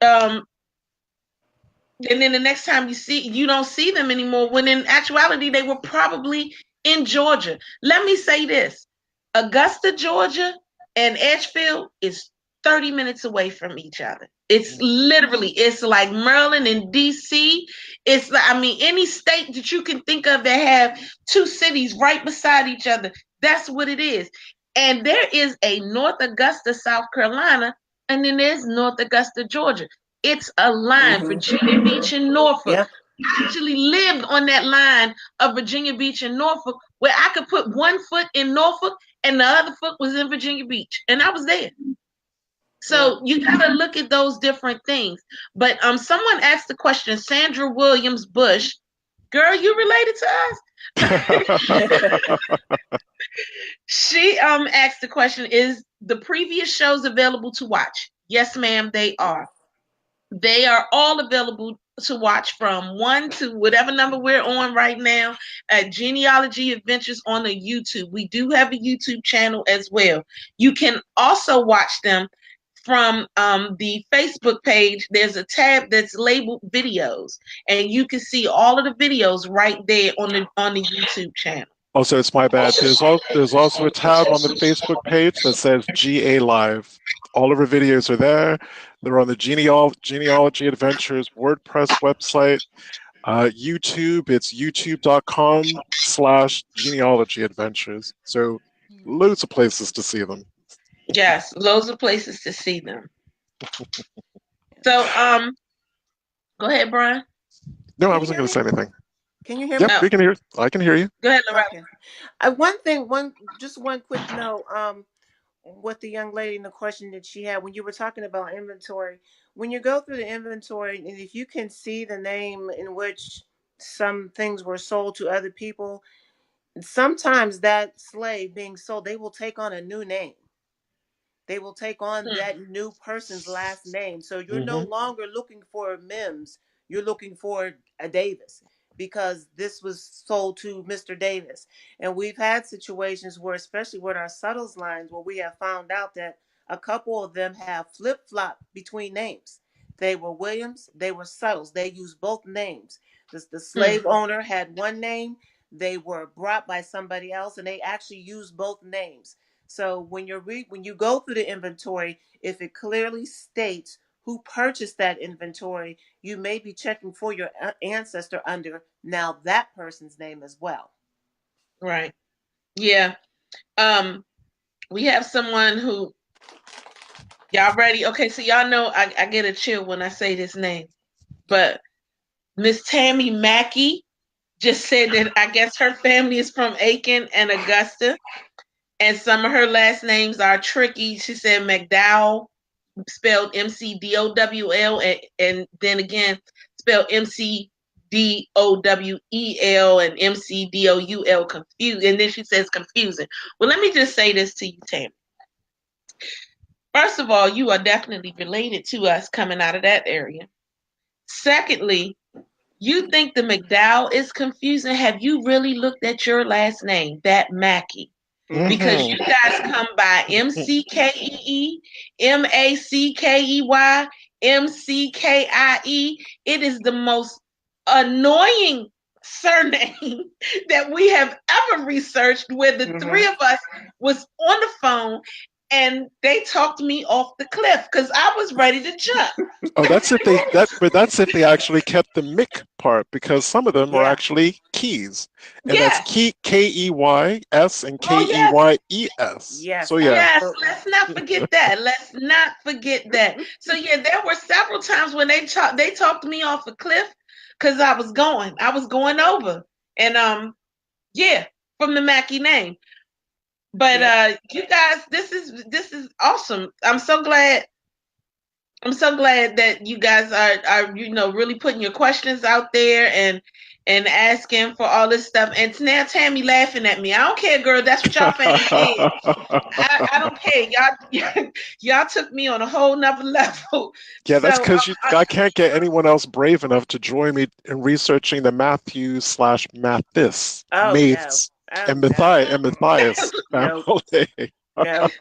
and then the next time you don't see them anymore, when in actuality they were probably in Georgia. Let me say this. Augusta, Georgia and Edgefield is 30 minutes away from each other. It's like Maryland and DC. It's like, any state that you can think of that have two cities right beside each other. That's what it is. And there is a North Augusta, South Carolina, and then there's North Augusta, Georgia. It's a line, Virginia Beach and Norfolk. Yep. I actually lived on that line of Virginia Beach and Norfolk, where I could put one foot in Norfolk and the other foot was in Virginia Beach, and I was there. So you gotta look at those different things. But someone asked the question, Sandra Williams Bush, girl, you related to us? She asked the question, is the previous shows available to watch? Yes, ma'am, they are. They are all available to watch from 1 to whatever number we're on right now at Genealogy Adventures on the YouTube. We do have a YouTube channel as well. You can also watch them from the Facebook page. There's a tab that's labeled videos, and you can see all of the videos right there on the YouTube channel. Also, it's my bad. There's also a tab on the Facebook page that says GA Live. All of our videos are there. They're on the Genealogy Adventures WordPress website. YouTube, it's youtube.com/genealogy adventures. So loads of places to see them. Yes, loads of places to see them. So, go ahead, Brian. No, I wasn't going to say anything. Can you hear me? Yep, we can hear. I can hear you. Go ahead, Loretta. Okay. One quick note. What the young lady in the question that she had when you were talking about inventory, when you go through the inventory, and if you can see the name in which some things were sold to other people, sometimes that slave being sold, they will take on a new name. They will take on that new person's last name. So you're no longer looking for Mims. You're looking for a Davis, because this was sold to Mr. Davis. And we've had situations where, especially with our Suttles lines, where we have found out that a couple of them have flip-flopped between names. They were Williams, they were Suttles. They used both names. The slave owner had one name. They were brought by somebody else, and they actually used both names. So when you go through the inventory, if it clearly states who purchased that inventory, you may be checking for your ancestor under now that person's name as well. Right. Yeah. We have someone who, y'all ready? Okay, so y'all know I get a chill when I say this name, but Miss Tammy Mackey just said that I guess her family is from Aiken and Augusta, and some of her last names are tricky. She said McDowell, spelled McDowl, and then again spelled McDowell and McDoul, confused. And then she says confusing. Well, let me just say this to you, Tammy. First of all, you are definitely related to us coming out of that area. Secondly, you think the McDowell is confusing. Have you really looked at your last name, that Mackey? Because you guys come by McKee, Mackey, Mckie. It is the most annoying surname that we have ever researched, where the three of us was on the phone and they talked me off the cliff because I was ready to jump. Oh, that's if they actually kept the Mick part, because some of them are actually keys, and that's Keys and Keyes. Yes. So yeah. Yes, let's not forget that. So yeah, there were several times when they talked me off a cliff because I was going over, and from the Mackey name. But you guys, this is awesome. I'm so glad that you guys are really putting your questions out there and asking for all this stuff. And now Tammy laughing at me. I don't care, girl. That's what y'all family is. I don't care. Y'all took me on a whole nother level. Yeah, that's So because I can't get anyone else brave enough to join me in reresearching the Matthews/Mathis, Oh no. Maths, Oh and no. Matthias Nope. family. Nope.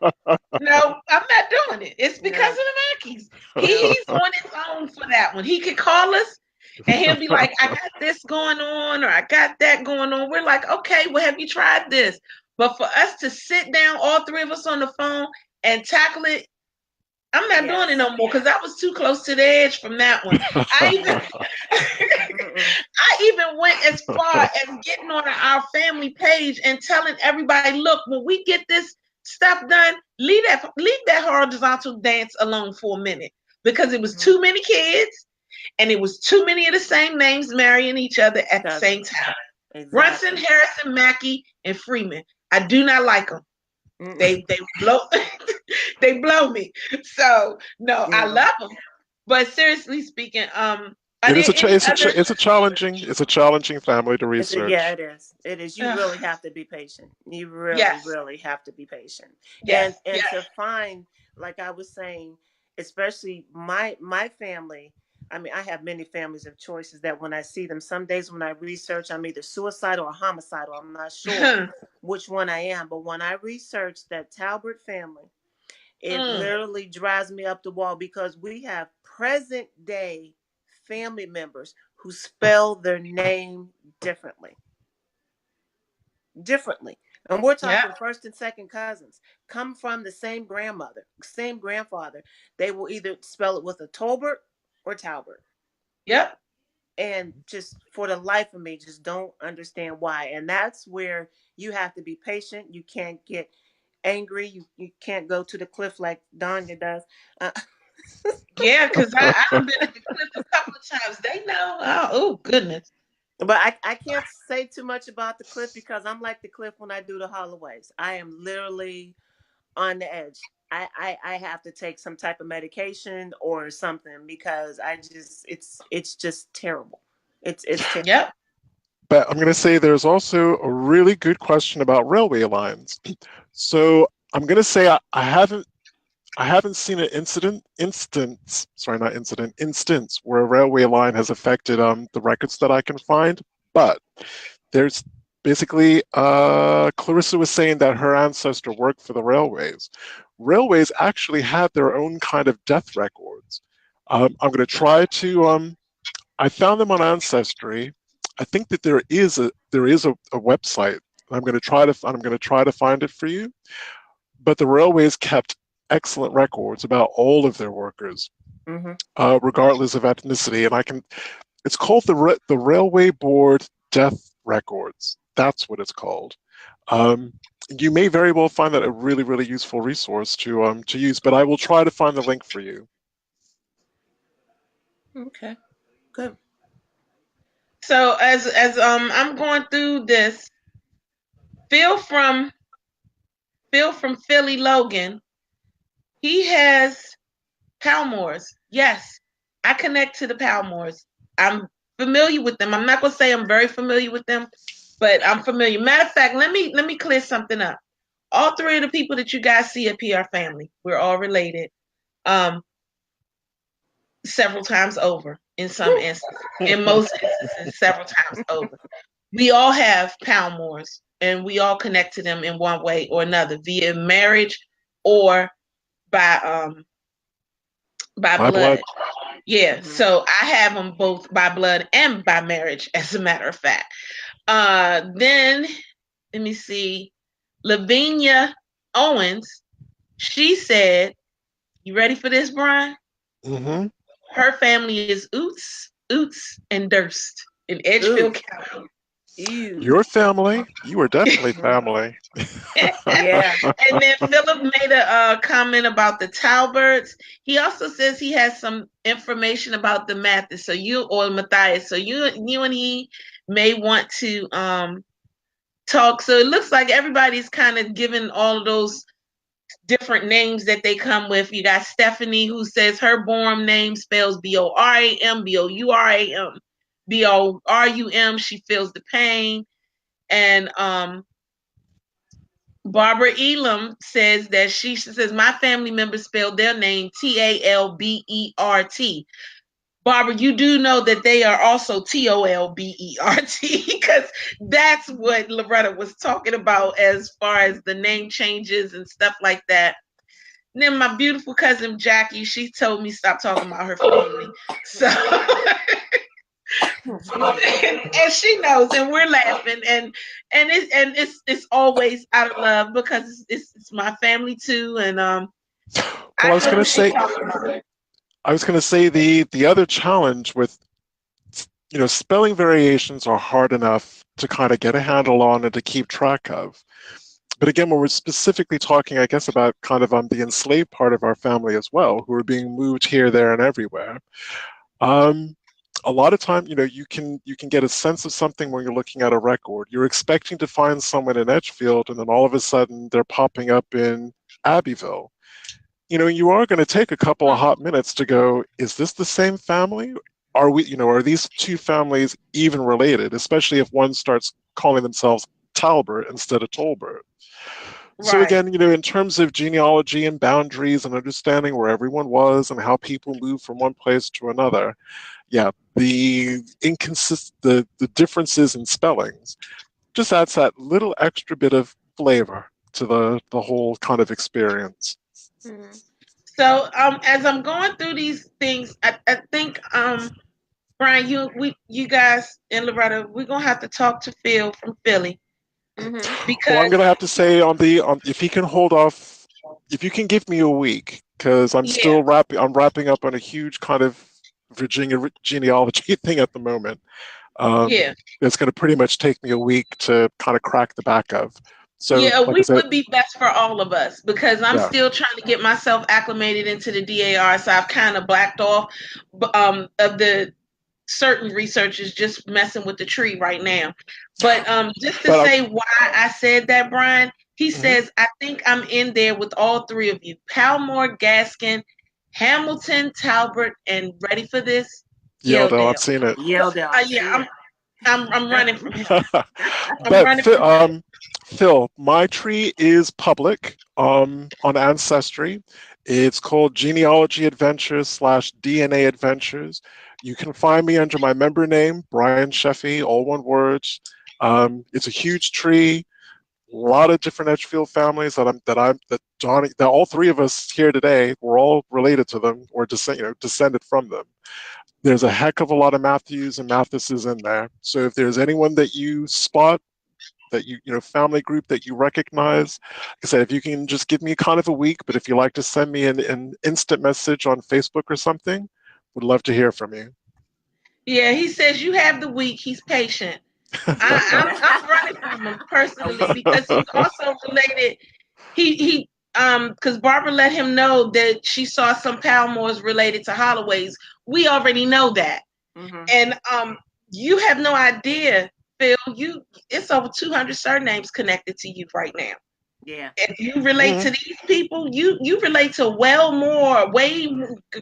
no, I'm not doing it. It's because of No. the Mackies. No. He's on his own for that one. He could call us and he'll be like, I got this going on or I got that going on. We're like, okay, well, have you tried this? But for us to sit down, all three of us on the phone and tackle it, I'm not doing it no more because I was too close to the edge from that one. I even went as far as getting on our family page and telling everybody, look, when we get this stuff done, leave that horizontal dance alone for a minute because it was too many kids and it was too many of the same names marrying each other at the same time. Exactly. Brunson, Harrison, Mackey, and Freeman. I do not like them. They blow they blow me. So no, I love them. But seriously speaking, it's a challenging family to research. Yeah, it is. It is. You really have to be patient. You really, really have to be patient. Yes. And to find, like I was saying, especially my family. I mean, I have many families of choices that when I see them, some days when I research, I'm either suicidal or homicidal. I'm not sure which one I am. But when I research that Talbert family, it literally drives me up the wall because we have present day family members who spell their name differently. And we're talking first and second cousins, come from the same grandmother, same grandfather. They will either spell it with a Tolbert or Talbert. Yep. And just for the life of me, just don't understand why. And that's where you have to be patient. You can't get angry. You can't go to the cliff like Donya does. Yeah, because I've been at the cliff a couple of times. They know. Oh goodness. But I can't say too much about the cliff because I'm like the cliff when I do the Holloways. I am literally on the edge. I have to take some type of medication or something because it's just terrible. It's terrible. Yep. But I'm going to say there's also a really good question about railway lines. So I'm going to say I haven't seen an instance where a railway line has affected the records that I can find. But there's basically Clarissa was saying that her ancestor worked for the railways. Railways actually have their own kind of death records. I'm going to try to. I found them on Ancestry. I think that there is a website. I'm going to try to find it for you. But the railways kept excellent records about all of their workers, regardless of ethnicity. And it's called the Railway Board Death Records. That's what it's called. You may very well find that a really, really useful resource to use. But I will try to find the link for you. Okay, good. So as I'm going through this, Phil from Philly Logan, he has Palmores. Yes, I connect to the Palmores. I'm familiar with them. I'm not gonna say I'm very familiar with them, but I'm familiar. Matter of fact, let me clear something up. All three of the people that you guys see up here are family. We're all related. Several times over in some instances. In most instances, several times over. We all have Palmores and we all connect to them in one way or another via marriage or by blood. Yeah, so I have them both by blood and by marriage, as a matter of fact. Then let me see, Lavinia Owens. She said, "You ready for this, Brian?" Mm-hmm. Her family is Oots, and Durst in Edgefield County. Ew. Your family, you are definitely family. Yeah. And then Philip made a comment about the Talberts. He also says he has some information about the Mathis. So you or Matthias. So you and he may want to talk. So it looks like everybody's kind of given all of those different names that they come with. You got Stephanie, who says her Borum name spells Boram, Bouram, Borum. She feels the pain. And Barbara Elam says that she says my family members spelled their name Talbert. Barbara, you do know that they are also Tolbert because that's what Loretta was talking about as far as the name changes and stuff like that. And then my beautiful cousin Jackie, she told me stop talking about her family. So and she knows, and we're laughing, and it's always out of love because it's my family too, and Well, I was going to say, the other challenge with, spelling variations are hard enough to kind of get a handle on and to keep track of. But again, when we're specifically talking, I guess, about kind of the enslaved part of our family as well, who are being moved here, there, and everywhere. A lot of time, you can get a sense of something when you're looking at a record. You're expecting to find someone in Edgefield, and then all of a sudden they're popping up in Abbeville. You are going to take a couple of hot minutes to go, is this the same family? Are these two families even related, especially if one starts calling themselves Talbert instead of Tolbert? So right. again, in terms of genealogy and boundaries and understanding where everyone was and how people move from one place to another, yeah, the differences in spellings just adds that little extra bit of flavor to the whole kind of experience. Mm-hmm. So as I'm going through these things, I think Brian, you guys and Loretta, we're gonna have to talk to Phil from Philly Mm-hmm. Well, I'm because gonna have to say if he can hold off, if you can give me a week, because yeah, I'm wrapping up on a huge kind of Virginia genealogy thing at the moment. Um, yeah. it's going to pretty much take me a week to kind of crack the back of. So, Yeah, a like I week said, would be best for all of us because I'm yeah. still trying to get myself acclimated into the DAR. So I've kind of blacked off of the certain researchers just messing with the tree right now. But just to But say why I said that, Brian, he mhm. says, I think I'm in there with all three of you. Palmore, Gaskin, Hamilton, Talbert, and ready for this? Yeldo, I've Yelldale. seen it. Yelled out. I Yeah, see it. I'm running from him. I'm But running from him. Phil, my tree is public on Ancestry. It's called Genealogy Adventures / DNA Adventures. You can find me under my member name, Brian Sheffey, all one word. It's a huge tree, a lot of different Edgefield families that all three of us here today, we're all related to them or descended from them. There's a heck of a lot of Matthews and Mathises in there. So if there's anyone that you spot, that family group that you recognize, like I said, if you can just give me kind of a week, but if you like to send me an instant message on Facebook or something, would love to hear from you. Yeah, he says you have the week. He's patient. I'm running from him A personally week. because he's also related. He because Barbara let him know that she saw some Palmores related to Holloways. We already know that, Mm-hmm. and you have no idea, Phil. It's over 200 surnames connected to you right now. Yeah. If you relate Mhm. to these people, you relate to way more,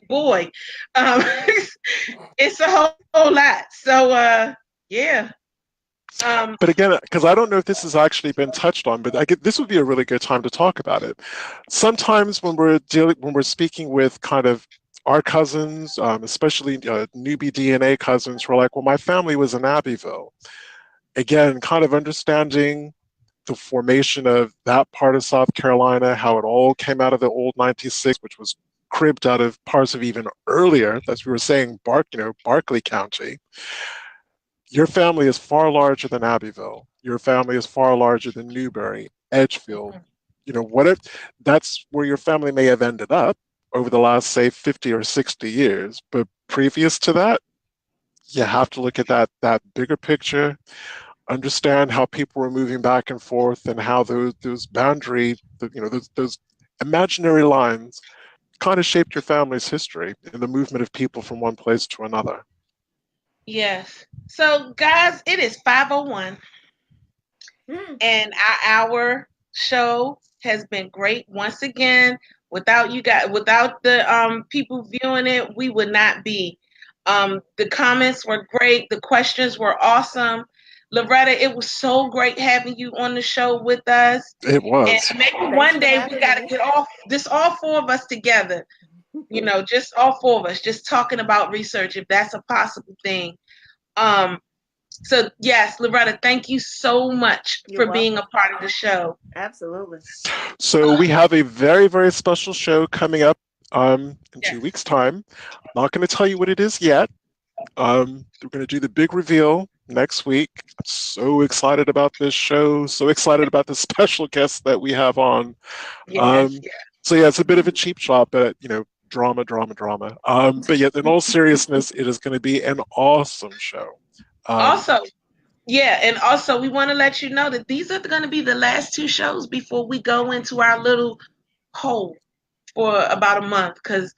boy. Um, it's a whole lot. So yeah. But again, because I don't know if this has actually been touched on, but this would be a really good time to talk about it. Sometimes when we're speaking with kind of our cousins, especially newbie DNA cousins, who are like, "Well, my family was in Abbeville." Again, kind of understanding the formation of that part of South Carolina, how it all came out of the old 96, which was cribbed out of parts of even earlier, as we were saying, Barkley County. Your family is far larger than Abbeville. Your family is far larger than Newberry, Edgefield. What if that's where your family may have ended up over the last, say, 50 or 60 years. But previous to that, you have to look at that bigger picture, understand how people were moving back and forth and how those those imaginary lines kind of shaped your family's history in the movement of people from one place to another. Yes. So guys, it is 5:01. And our show has been great. Once again, without you guys, without the people viewing it, we would not be. The comments were great. The questions were awesome. Loretta, it was so great having you on the show with us. It And was. maybe Thanks one for day we having got to me. get off this, all four of us together. You know, just all four of us, just talking about research, if that's a possible thing. So yes, Loretta, thank you so much You're for being a welcome. part of the show. Absolutely. So we have a very, very special show coming up in Yes. 2 weeks' time. Not going to tell you what it is yet. We're going to do the big reveal next week. I'm so excited about this show. So excited about the special guests that we have on. Yes, yes. So yeah, it's a bit of a cheap shot, but drama, drama, drama. But yet, in all seriousness, it is going to be an awesome show. Also, yeah, and also we want to let you know that these are going to be the last two shows before we go into our little hole for about a month. Because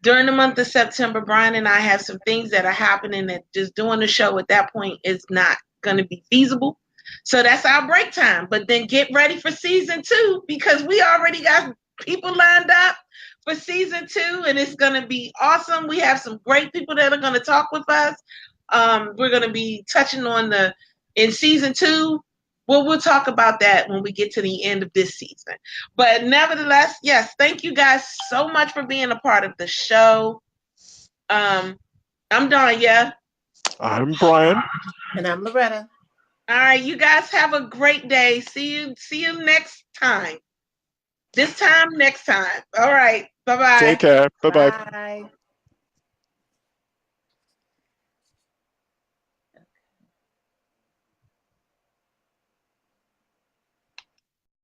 during the month of September, Brian and I have some things that are happening that just doing the show at that point is not going to be feasible. So that's our break time. But then get ready for season 2 because we already got people lined up for season 2 and it's going to be awesome. We have some great people that are going to talk with us. We're going to be touching on in season 2. Well, we'll talk about that when we get to the end of this season. But nevertheless, yes, thank you guys so much for being a part of the show. I'm Donya. I'm Brian. And I'm Loretta. All right, you guys have a great day. See you next time. This time, next time. All right. Bye-bye. Take care. Bye bye. Bye.